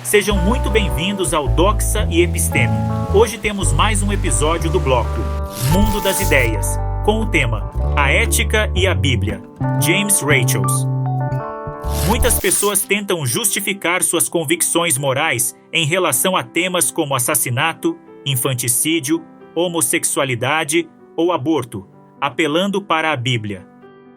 Sejam muito bem-vindos ao Doxa e Episteme. Hoje temos mais um episódio do bloco Mundo das Ideias, com o tema A Ética e a Bíblia, James Rachels. Muitas pessoas tentam justificar suas convicções morais em relação a temas como assassinato, infanticídio, homossexualidade ou aborto, apelando para a Bíblia.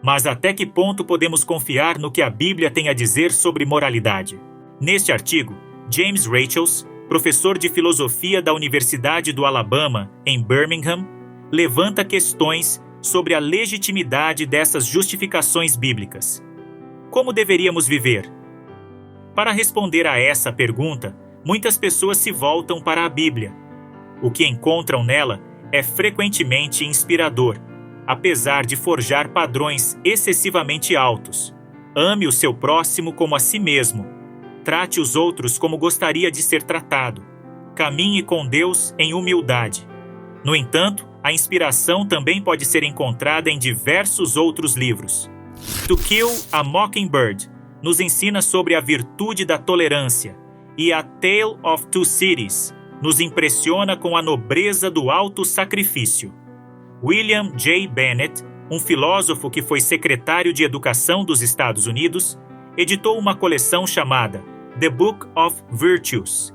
Mas até que ponto podemos confiar no que a Bíblia tem a dizer sobre moralidade? Neste artigo, James Rachels, professor de filosofia da Universidade do Alabama, em Birmingham, levanta questões sobre a legitimidade dessas justificações bíblicas. Como deveríamos viver? Para responder a essa pergunta, muitas pessoas se voltam para a Bíblia. O que encontram nela é frequentemente inspirador, apesar de forjar padrões excessivamente altos. Ame o seu próximo como a si mesmo. Trate os outros como gostaria de ser tratado. Caminhe com Deus em humildade. No entanto, a inspiração também pode ser encontrada em diversos outros livros. To Kill a Mockingbird nos ensina sobre a virtude da tolerância, e A Tale of Two Cities nos impressiona com a nobreza do auto-sacrifício. William J. Bennett, um filósofo que foi secretário de Educação dos Estados Unidos, editou uma coleção chamada The Book of Virtues,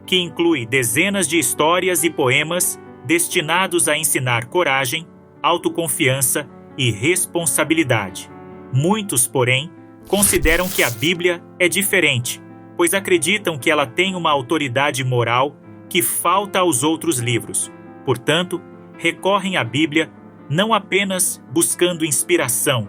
que inclui dezenas de histórias e poemas destinados a ensinar coragem, autoconfiança e responsabilidade. Muitos, porém, consideram que a Bíblia é diferente, pois acreditam que ela tem uma autoridade moral que falta aos outros livros. Portanto, recorrem à Bíblia não apenas buscando inspiração,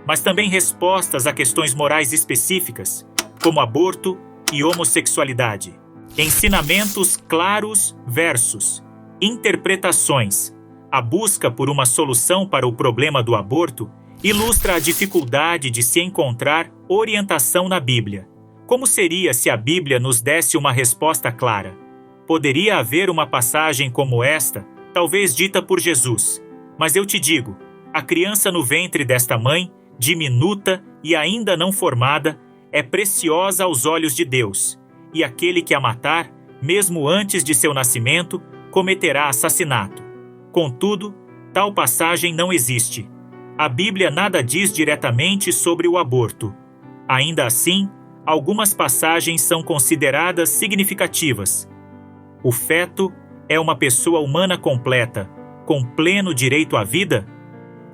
mas também respostas a questões morais específicas, como aborto e homossexualidade. Ensinamentos claros versus interpretações. A busca por uma solução para o problema do aborto ilustra a dificuldade de se encontrar orientação na Bíblia. Como seria se a Bíblia nos desse uma resposta clara? Poderia haver uma passagem como esta, talvez dita por Jesus. Mas eu te digo, a criança no ventre desta mãe, diminuta e ainda não formada, é preciosa aos olhos de Deus, e aquele que a matar, mesmo antes de seu nascimento, cometerá assassinato. Contudo, tal passagem não existe. A Bíblia nada diz diretamente sobre o aborto. Ainda assim, algumas passagens são consideradas significativas. O feto é uma pessoa humana completa, com pleno direito à vida?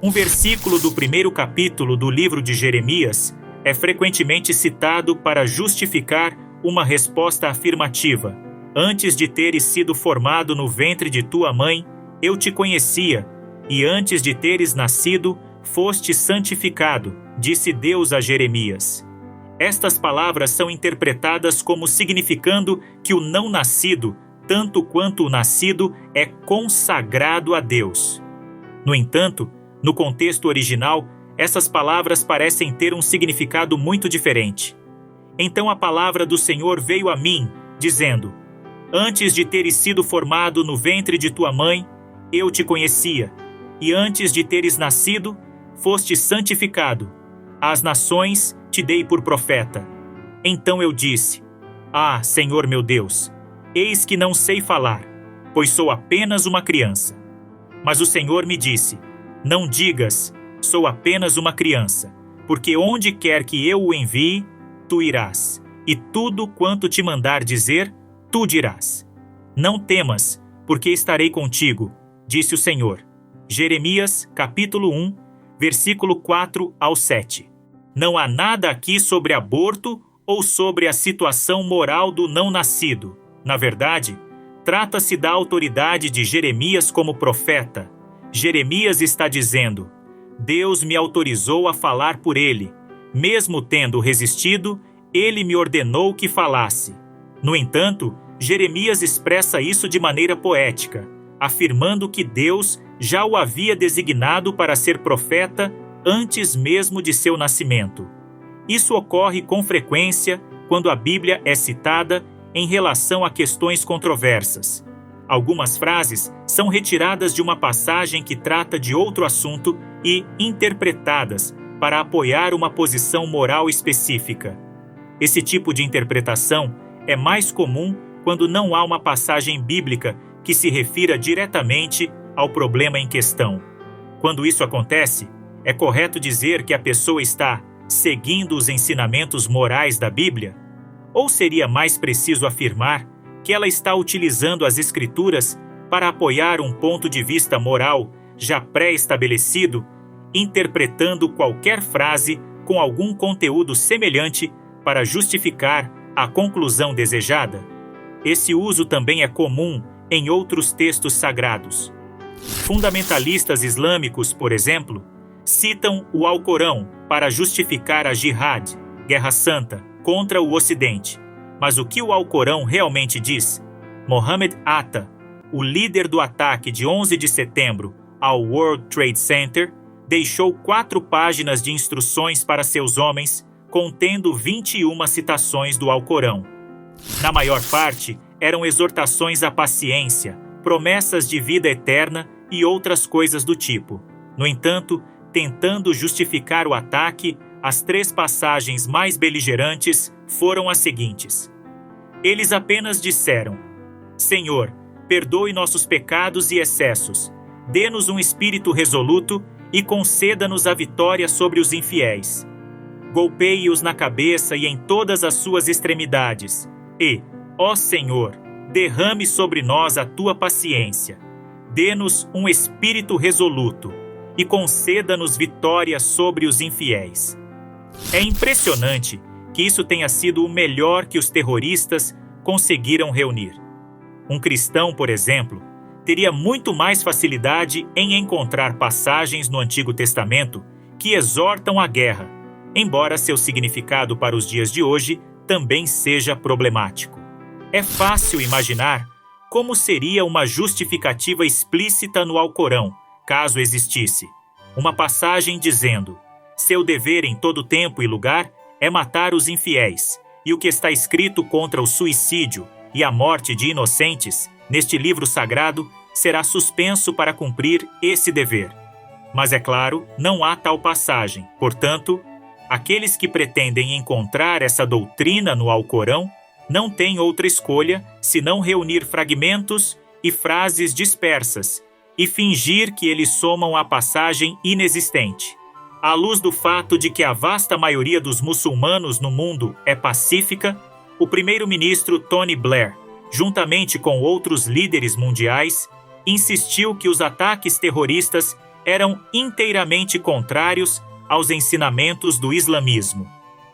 Um versículo do primeiro capítulo do livro de Jeremias é frequentemente citado para justificar uma resposta afirmativa. Antes de teres sido formado no ventre de tua mãe, eu te conhecia, e antes de teres nascido, foste santificado, disse Deus a Jeremias. Estas palavras são interpretadas como significando que o não nascido, tanto quanto o nascido, é consagrado a Deus. No entanto, no contexto original, essas palavras parecem ter um significado muito diferente. Então a palavra do Senhor veio a mim, dizendo: Antes de teres sido formado no ventre de tua mãe, eu te conhecia, e antes de teres nascido, foste santificado. Às nações te dei por profeta. Então eu disse: Ah, Senhor meu Deus, eis que não sei falar, pois sou apenas uma criança. Mas o Senhor me disse: Não digas, sou apenas uma criança, porque onde quer que eu o envie, tu irás, e tudo quanto te mandar dizer, tu dirás. Não temas, porque estarei contigo, disse o Senhor. Jeremias, capítulo 1, versículo 4 ao 7. Não há nada aqui sobre aborto ou sobre a situação moral do não-nascido. Na verdade, trata-se da autoridade de Jeremias como profeta. Jeremias está dizendo: Deus me autorizou a falar por ele. Mesmo tendo resistido, ele me ordenou que falasse. No entanto, Jeremias expressa isso de maneira poética, afirmando que Deus já o havia designado para ser profeta antes mesmo de seu nascimento. Isso ocorre com frequência quando a Bíblia é citada em relação a questões controversas. Algumas frases são retiradas de uma passagem que trata de outro assunto e interpretadas para apoiar uma posição moral específica. Esse tipo de interpretação é mais comum quando não há uma passagem bíblica que se refira diretamente ao problema em questão. Quando isso acontece, é correto dizer que a pessoa está seguindo os ensinamentos morais da Bíblia? Ou seria mais preciso afirmar que ela está utilizando as Escrituras para apoiar um ponto de vista moral já pré-estabelecido, interpretando qualquer frase com algum conteúdo semelhante para justificar a conclusão desejada? Esse uso também é comum em outros textos sagrados. Fundamentalistas islâmicos, por exemplo, citam o Alcorão para justificar a Jihad, Guerra Santa, contra o Ocidente. Mas o que o Alcorão realmente diz? Mohammed Atta, o líder do ataque de 11 de setembro ao World Trade Center, deixou 4 páginas de instruções para seus homens, contendo 21 citações do Alcorão. Na maior parte, eram exortações à paciência, promessas de vida eterna e outras coisas do tipo. No entanto, tentando justificar o ataque, as 3 passagens mais beligerantes foram as seguintes. Eles apenas disseram: Senhor, perdoe nossos pecados e excessos, dê-nos um espírito resoluto e conceda-nos a vitória sobre os infiéis. Golpeie-os na cabeça e em todas as suas extremidades, e, ó Senhor, derrame sobre nós a tua paciência. Dê-nos um espírito resoluto e conceda-nos vitória sobre os infiéis. É impressionante que isso tenha sido o melhor que os terroristas conseguiram reunir. Um cristão, por exemplo, teria muito mais facilidade em encontrar passagens no Antigo Testamento que exortam à guerra, embora seu significado para os dias de hoje também seja problemático. É fácil imaginar como seria uma justificativa explícita no Alcorão, caso existisse. Uma passagem dizendo: seu dever em todo tempo e lugar é matar os infiéis, e o que está escrito contra o suicídio e a morte de inocentes neste livro sagrado será suspenso para cumprir esse dever. Mas é claro, não há tal passagem. Portanto, aqueles que pretendem encontrar essa doutrina no Alcorão não têm outra escolha senão reunir fragmentos e frases dispersas e fingir que eles somam a passagem inexistente. À luz do fato de que a vasta maioria dos muçulmanos no mundo é pacífica, o primeiro-ministro Tony Blair, juntamente com outros líderes mundiais, insistiu que os ataques terroristas eram inteiramente contrários aos ensinamentos do islamismo.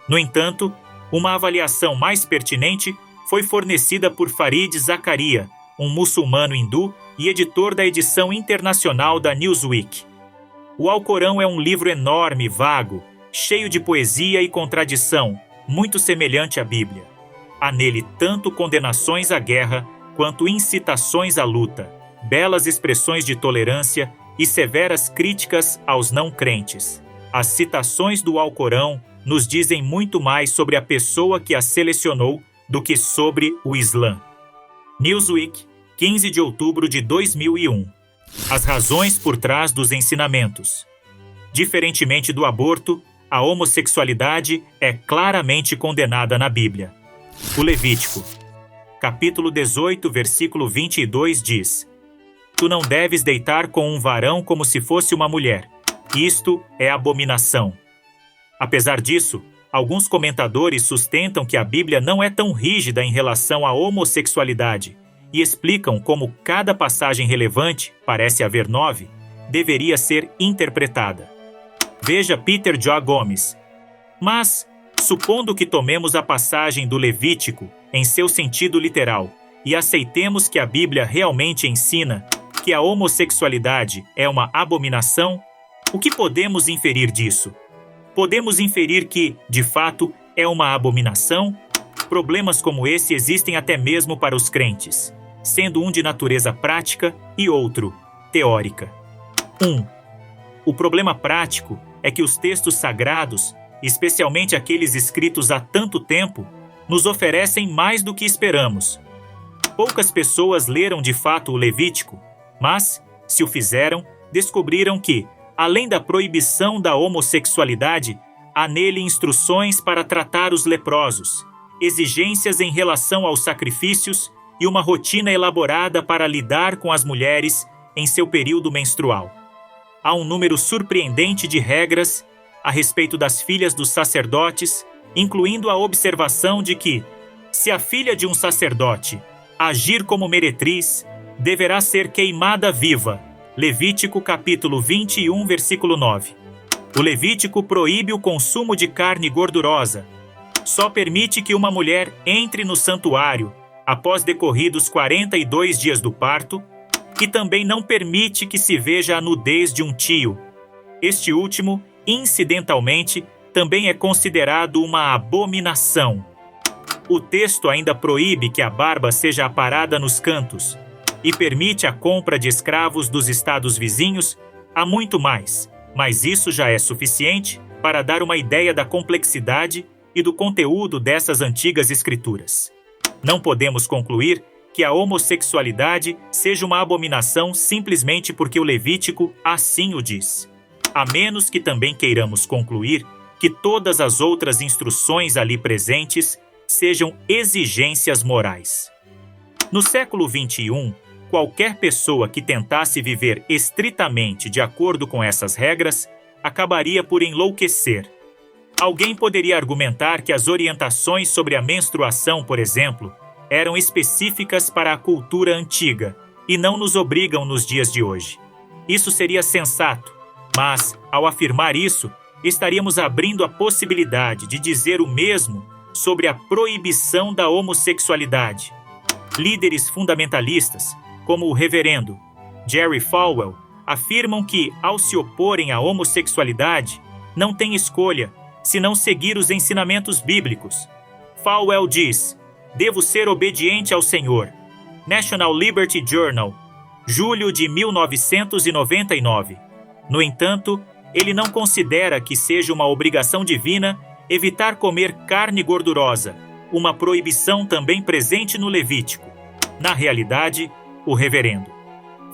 No entanto, uma avaliação mais pertinente foi fornecida por Farid Zakaria, um muçulmano hindu e editor da edição internacional da Newsweek. O Alcorão é um livro enorme e vago, cheio de poesia e contradição, muito semelhante à Bíblia. Há nele tanto condenações à guerra quanto incitações à luta, belas expressões de tolerância e severas críticas aos não-crentes. As citações do Alcorão nos dizem muito mais sobre a pessoa que a selecionou do que sobre o Islã. Newsweek, 15 de outubro de 2001. As razões por trás dos ensinamentos. Diferentemente do aborto, a homossexualidade é claramente condenada na Bíblia. O Levítico, capítulo 18, versículo 22 diz: Tu não deves deitar com um varão como se fosse uma mulher. Isto é abominação. Apesar disso, alguns comentadores sustentam que a Bíblia não é tão rígida em relação à homossexualidade e explicam como cada passagem relevante, parece haver 9, deveria ser interpretada. Veja Peter J. Gomes. Mas, supondo que tomemos a passagem do Levítico em seu sentido literal e aceitemos que a Bíblia realmente ensina que a homossexualidade é uma abominação, o que podemos inferir disso? Podemos inferir que, de fato, é uma abominação? Problemas como esse existem até mesmo para os crentes, sendo um de natureza prática e outro teórica. 1. O problema prático é que os textos sagrados, especialmente aqueles escritos há tanto tempo, nos oferecem mais do que esperamos. Poucas pessoas leram de fato o Levítico, mas, se o fizeram, descobriram que, além da proibição da homossexualidade, há nele instruções para tratar os leprosos, exigências em relação aos sacrifícios e uma rotina elaborada para lidar com as mulheres em seu período menstrual. Há um número surpreendente de regras a respeito das filhas dos sacerdotes, incluindo a observação de que, se a filha de um sacerdote agir como meretriz, deverá ser queimada viva. Levítico capítulo 21, versículo 9. O Levítico proíbe o consumo de carne gordurosa. Só permite que uma mulher entre no santuário após decorridos 42 dias do parto, e também não permite que se veja a nudez de um tio. Este último, incidentalmente, também é considerado uma abominação. O texto ainda proíbe que a barba seja aparada nos cantos e permite a compra de escravos dos estados vizinhos. Há muito mais, mas isso já é suficiente para dar uma ideia da complexidade e do conteúdo dessas antigas escrituras. Não podemos concluir que a homossexualidade seja uma abominação simplesmente porque o Levítico assim o diz, a menos que também queiramos concluir que todas as outras instruções ali presentes sejam exigências morais. No século XXI, qualquer pessoa que tentasse viver estritamente de acordo com essas regras acabaria por enlouquecer. Alguém poderia argumentar que as orientações sobre a menstruação, por exemplo, eram específicas para a cultura antiga e não nos obrigam nos dias de hoje. Isso seria sensato, mas, ao afirmar isso, estaríamos abrindo a possibilidade de dizer o mesmo sobre a proibição da homossexualidade. Líderes fundamentalistas, como o reverendo Jerry Falwell, afirmam que, ao se oporem à homossexualidade, não têm escolha senão seguir os ensinamentos bíblicos. Falwell diz: "Devo ser obediente ao Senhor." National Liberty Journal, julho de 1999. No entanto, ele não considera que seja uma obrigação divina evitar comer carne gordurosa, uma proibição também presente no Levítico. Na realidade, o reverendo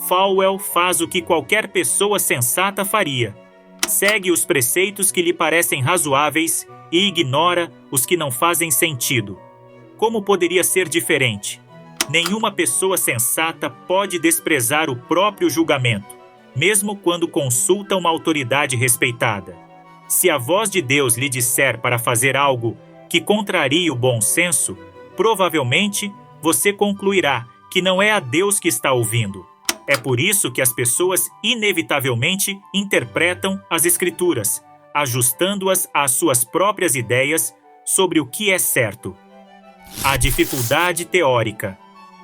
Falwell faz o que qualquer pessoa sensata faria: segue os preceitos que lhe parecem razoáveis e ignora os que não fazem sentido. Como poderia ser diferente? Nenhuma pessoa sensata pode desprezar o próprio julgamento, mesmo quando consulta uma autoridade respeitada. Se a voz de Deus lhe disser para fazer algo que contrarie o bom senso, provavelmente você concluirá que não é a Deus que está ouvindo. É por isso que as pessoas inevitavelmente interpretam as Escrituras, ajustando-as às suas próprias ideias sobre o que é certo. A dificuldade teórica.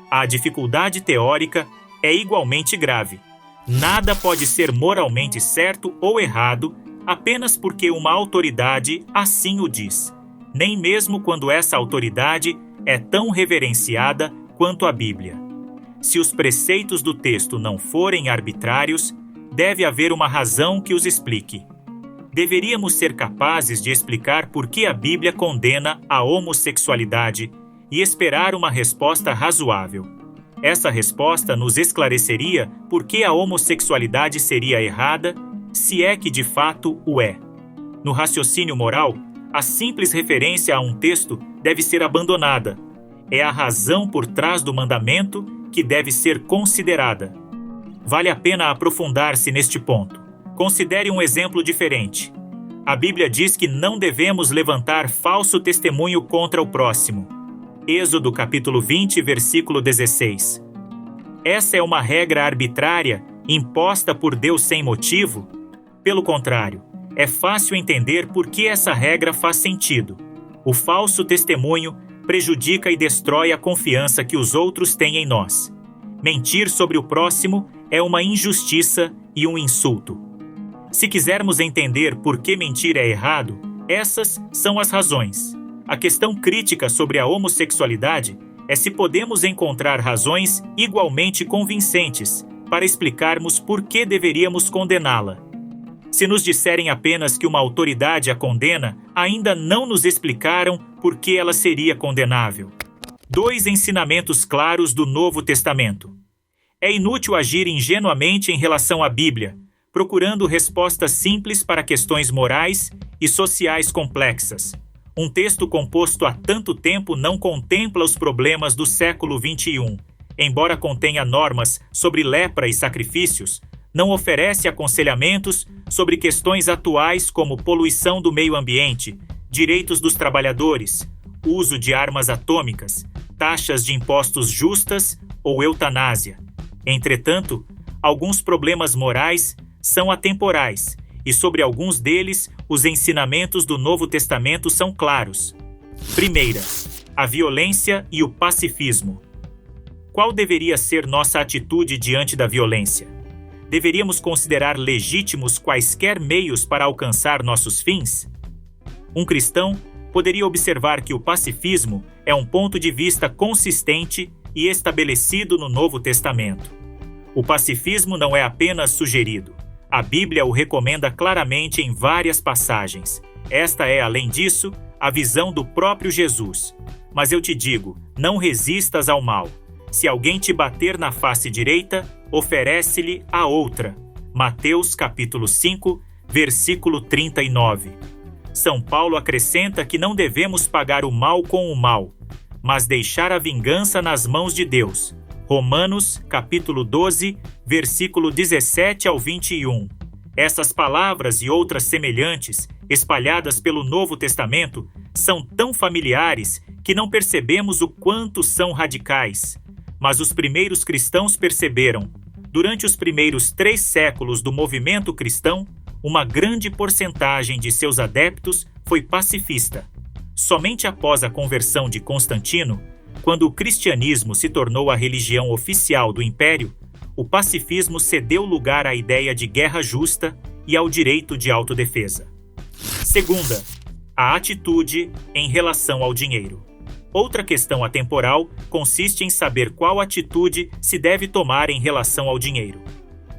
A dificuldade teórica é igualmente grave. Nada pode ser moralmente certo ou errado apenas porque uma autoridade assim o diz, nem mesmo quando essa autoridade é tão reverenciada quanto a Bíblia. Se os preceitos do texto não forem arbitrários, deve haver uma razão que os explique. Deveríamos ser capazes de explicar por que a Bíblia condena a homossexualidade e esperar uma resposta razoável. Essa resposta nos esclareceria por que a homossexualidade seria errada, se é que de fato o é. No raciocínio moral, a simples referência a um texto deve ser abandonada. É a razão por trás do mandamento que deve ser considerada. Vale a pena aprofundar-se neste ponto. Considere um exemplo diferente. A Bíblia diz que não devemos levantar falso testemunho contra o próximo. Êxodo capítulo 20, versículo 16. Essa é uma regra arbitrária imposta por Deus sem motivo? Pelo contrário, é fácil entender por que essa regra faz sentido. O falso testemunho prejudica e destrói a confiança que os outros têm em nós. Mentir sobre o próximo é uma injustiça e um insulto. Se quisermos entender por que mentir é errado, essas são as razões. A questão crítica sobre a homossexualidade é se podemos encontrar razões igualmente convincentes para explicarmos por que deveríamos condená-la. Se nos disserem apenas que uma autoridade a condena, ainda não nos explicaram por que ela seria condenável. 2 ensinamentos claros do Novo Testamento. É inútil agir ingenuamente em relação à Bíblia, procurando respostas simples para questões morais e sociais complexas. Um texto composto há tanto tempo não contempla os problemas do século XXI. Embora contenha normas sobre lepra e sacrifícios, não oferece aconselhamentos sobre questões atuais como poluição do meio ambiente, direitos dos trabalhadores, uso de armas atômicas, taxas de impostos justas ou eutanásia. Entretanto, alguns problemas morais são atemporais e sobre alguns deles os ensinamentos do Novo Testamento são claros. Primeira, a violência e o pacifismo. Qual deveria ser nossa atitude diante da violência? Deveríamos considerar legítimos quaisquer meios para alcançar nossos fins? Um cristão poderia observar que o pacifismo é um ponto de vista consistente e estabelecido no Novo Testamento. O pacifismo não é apenas sugerido. A Bíblia o recomenda claramente em várias passagens. Esta é, além disso, a visão do próprio Jesus. Mas eu te digo, não resistas ao mal. Se alguém te bater na face direita, oferece-lhe a outra. Mateus capítulo 5, versículo 39. São Paulo acrescenta que não devemos pagar o mal com o mal, mas deixar a vingança nas mãos de Deus. Romanos capítulo 12, versículo 17 ao 21. Essas palavras e outras semelhantes, espalhadas pelo Novo Testamento, são tão familiares que não percebemos o quanto são radicais. Mas os primeiros cristãos perceberam. Durante os primeiros 3 séculos do movimento cristão, uma grande porcentagem de seus adeptos foi pacifista. Somente após a conversão de Constantino, quando o cristianismo se tornou a religião oficial do império, o pacifismo cedeu lugar à ideia de guerra justa e ao direito de autodefesa. Segunda, a atitude em relação ao dinheiro. Outra questão atemporal consiste em saber qual atitude se deve tomar em relação ao dinheiro.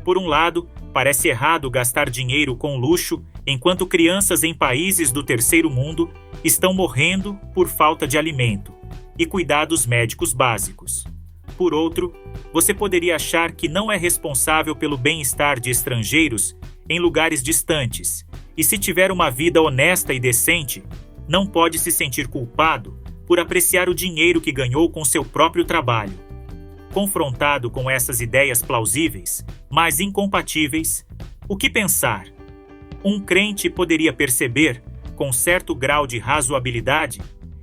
Por um lado, parece errado gastar dinheiro com luxo enquanto crianças em países do terceiro mundo estão morrendo por falta de alimento e cuidados médicos básicos. Por outro, você poderia achar que não é responsável pelo bem-estar de estrangeiros em lugares distantes e, se tiver uma vida honesta e decente, não pode se sentir culpado por apreciar o dinheiro que ganhou com seu próprio trabalho. Confrontado com essas ideias plausíveis, mas incompatíveis, o que pensar? Um crente poderia perceber, com certo grau de razoabilidade,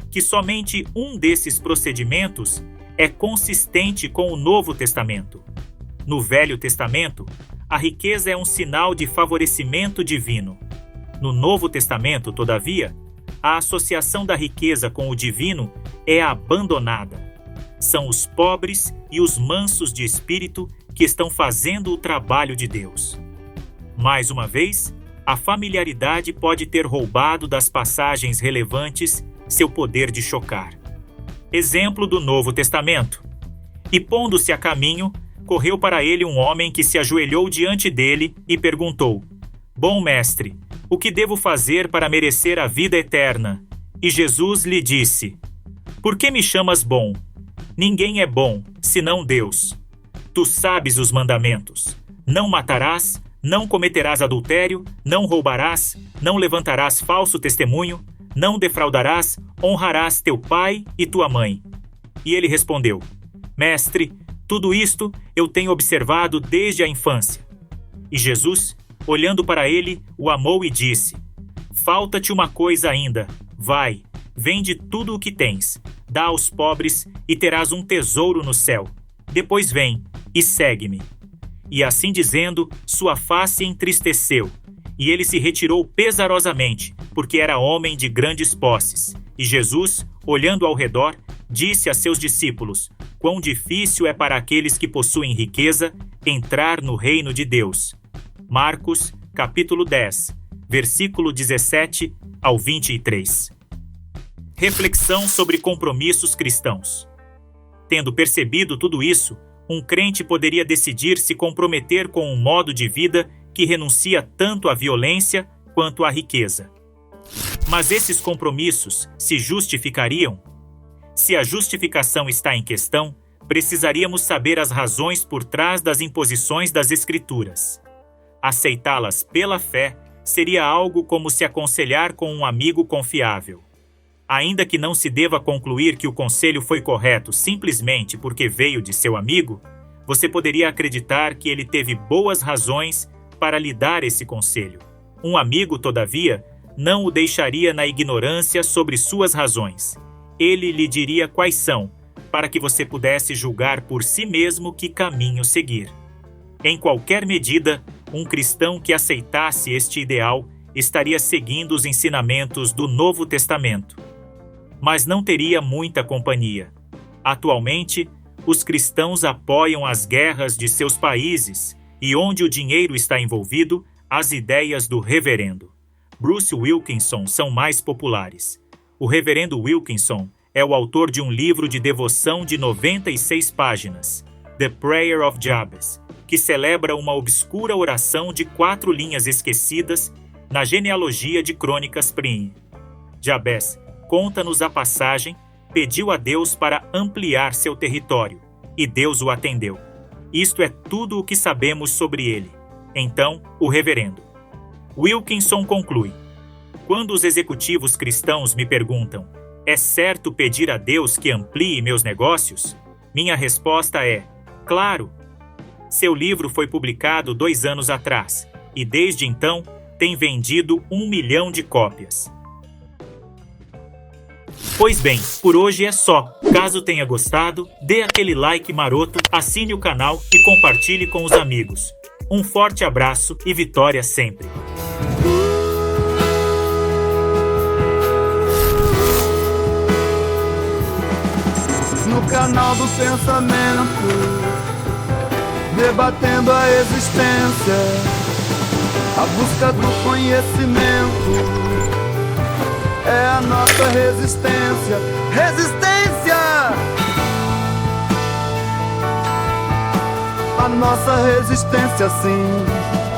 que somente um desses procedimentos é consistente com o Novo Testamento. No Velho Testamento, a riqueza é um sinal de favorecimento divino. No Novo Testamento, todavia, a associação da riqueza com o divino é abandonada. São os pobres e os mansos de espírito que estão fazendo o trabalho de Deus. Mais uma vez, a familiaridade pode ter roubado das passagens relevantes seu poder de chocar. Exemplo do Novo Testamento. E pondo-se a caminho, correu para ele um homem que se ajoelhou diante dele e perguntou: Bom mestre, o que devo fazer para merecer a vida eterna? E Jesus lhe disse: Por que me chamas bom? Ninguém é bom, senão Deus. Tu sabes os mandamentos. Não matarás, não cometerás adultério, não roubarás, não levantarás falso testemunho, não defraudarás, honrarás teu pai e tua mãe. E ele respondeu: Mestre, tudo isto eu tenho observado desde a infância. E Jesus, olhando para ele, o amou e disse: Falta-te uma coisa ainda. Vai, vende tudo o que tens, dá aos pobres e terás um tesouro no céu. Depois vem e segue-me. E assim dizendo, sua face entristeceu, e ele se retirou pesarosamente, porque era homem de grandes posses. E Jesus, olhando ao redor, disse a seus discípulos: Quão difícil é para aqueles que possuem riqueza entrar no reino de Deus. Marcos, capítulo 10, versículo 17 ao 23. Reflexão sobre compromissos cristãos. Tendo percebido tudo isso, um crente poderia decidir se comprometer com um modo de vida que renuncia tanto à violência quanto à riqueza. Mas esses compromissos se justificariam? Se a justificação está em questão, precisaríamos saber as razões por trás das imposições das Escrituras. Aceitá-las pela fé seria algo como se aconselhar com um amigo confiável. Ainda que não se deva concluir que o conselho foi correto simplesmente porque veio de seu amigo, você poderia acreditar que ele teve boas razões para lhe dar esse conselho. Um amigo, todavia, não o deixaria na ignorância sobre suas razões. Ele lhe diria quais são, para que você pudesse julgar por si mesmo que caminho seguir. Em qualquer medida, um cristão que aceitasse este ideal estaria seguindo os ensinamentos do Novo Testamento. Mas não teria muita companhia. Atualmente, os cristãos apoiam as guerras de seus países e, onde o dinheiro está envolvido, as ideias do reverendo. Bruce Wilkinson são mais populares. O reverendo Wilkinson é o autor de um livro de devoção de 96 páginas, The Prayer of Jabez, que celebra uma obscura oração de 4 linhas esquecidas na genealogia de Crônicas Prim. Jabez, conta-nos a passagem, pediu a Deus para ampliar seu território, e Deus o atendeu. Isto é tudo o que sabemos sobre ele. Então, o reverendo. Wilkinson conclui: quando os executivos cristãos me perguntam, é certo pedir a Deus que amplie meus negócios? Minha resposta é, claro. Seu livro foi publicado 2 anos atrás, e desde então tem vendido 1 milhão de cópias. Pois bem, por hoje é só. Caso tenha gostado, dê aquele like maroto, assine o canal e compartilhe com os amigos. Um forte abraço e vitória sempre! No canal do pensamento, debatendo a existência, a busca do conhecimento é a nossa resistência. Resistência! A nossa resistência, sim.